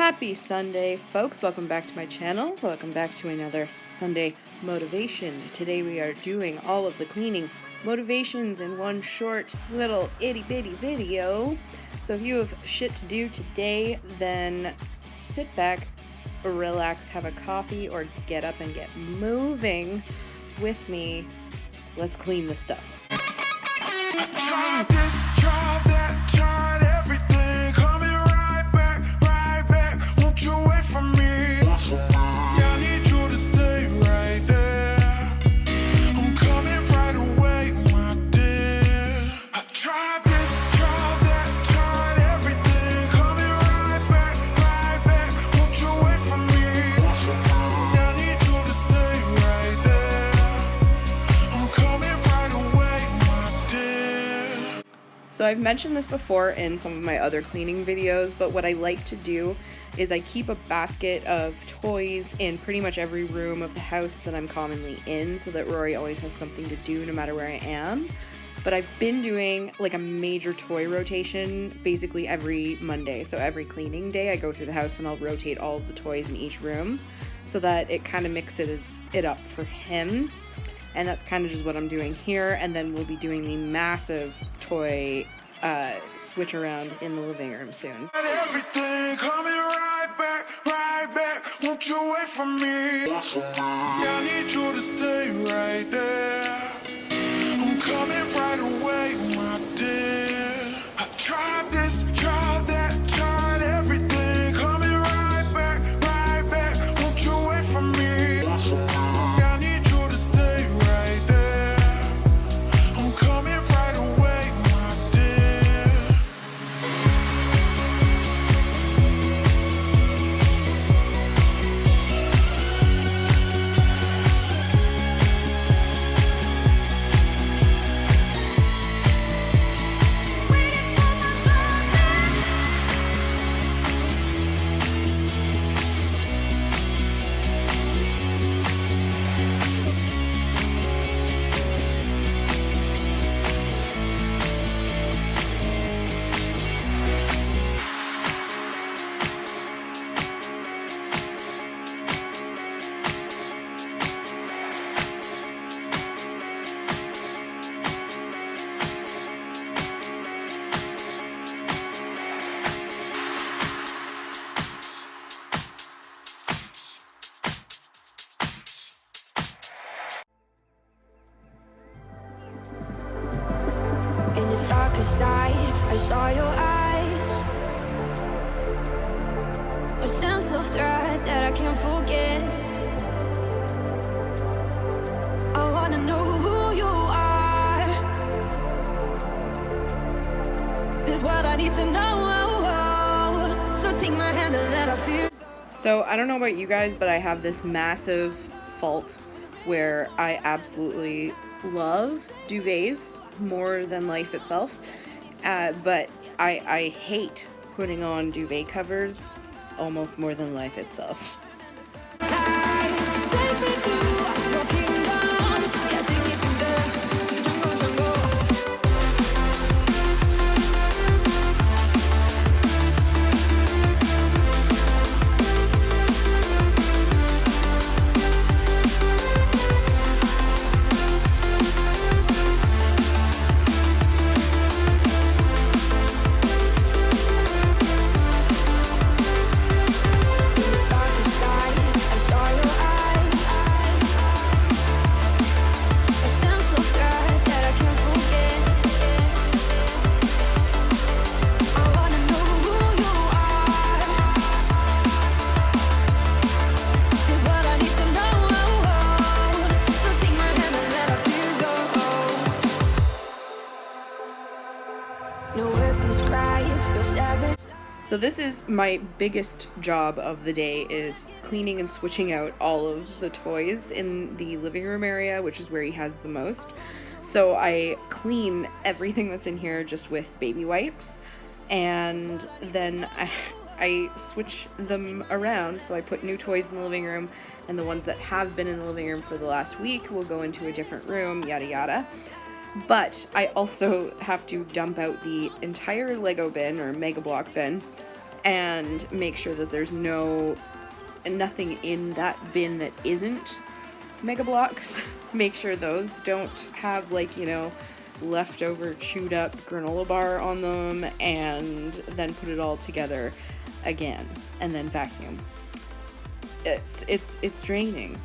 Happy Sunday, folks. Welcome back to my channel. Welcome back to another Sunday motivation. Today we are doing all of the cleaning motivations in one short little itty bitty video. So if you have shit to do today, then sit back, relax, have a coffee, or get up and get moving with me. Let's clean this stuff. Tried this, tried that, tried everything. Coming right back. Won't you wait for me? I need you to stay right there. I'm coming right away, my dear. I tried this, tried that, tried everything. Coming right back. Won't you wait for me? I need you to stay right there. I'm coming right away, my dear. So I've mentioned this before in some of my other cleaning videos, but what I like to do is I keep a basket of toys in pretty much every room of the house that I'm commonly in, so that Rory always has something to do no matter where I am. But I've been doing like a major toy rotation basically every Monday. So every cleaning day I go through the house and I'll rotate all of the toys in each room so that it kind of mixes it up for him. And that's kind of just what I'm doing here. And then we'll be doing the massive toy switch around in the living room soon. Everything coming right back. Won't you wait for me? I need you to stay right there. I'm coming right away, my dear. I tried this, tried that, tried everything. Coming right back. Won't you wait for me? I need you to stay right there. I'm coming right away, my dear. In the darkest night, I saw your eyes. A sense of threat that I can't forget. I wanna know who you are. This is what I need to know. So take my hand and let our fears go. So I don't know about you guys, but I have this massive fault where I absolutely love duvets more than life itself. But I hate putting on duvet covers almost more than life itself. Take me to your kingdom. Yeah, take it to the jungle. Darkest night, I saw your eyes. A sense of threat that I can't forget. I wanna know who you are. This is what I need to know. So take my hand and let our fears go. No words describe your savage. So this is my biggest job of the day, is cleaning and switching out all of the toys in the living room area, which is where he has the most. So I clean everything that's in here just with baby wipes, and then I switch them around. So I put new toys in the living room, and the ones that have been in the living room for the last week will go into a different room, yada yada. But I also have to dump out the entire Lego bin or Mega Block bin and make sure that there's nothing in that bin that isn't Mega Bloks. Make sure those don't have, like, you know, leftover chewed up granola bar on them, and then put it all together again and then vacuum. It's draining.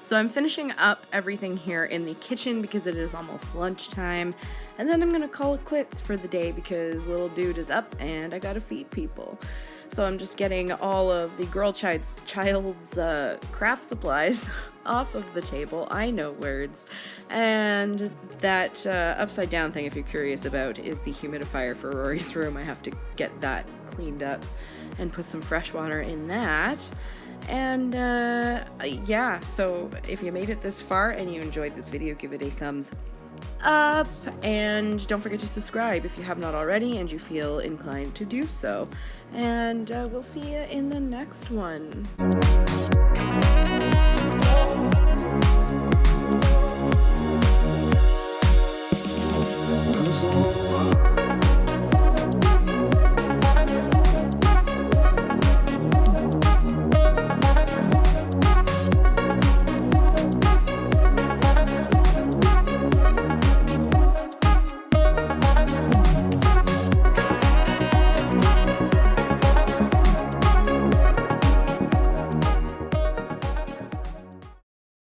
So I'm finishing up everything here in the kitchen because it is almost lunchtime, and then I'm gonna call it quits for the day because little dude is up and I gotta feed people. So I'm just getting all of the girl child's craft supplies off of the table. I know words. And that upside down thing, if you're curious about, is the humidifier for Rory's room. I have to get that cleaned up and put some fresh water in that. And yeah, so if you made it this far and you enjoyed this video, give it a thumbs up, and don't forget to subscribe if you have not already and you feel inclined to do so. And we'll see you in the next one.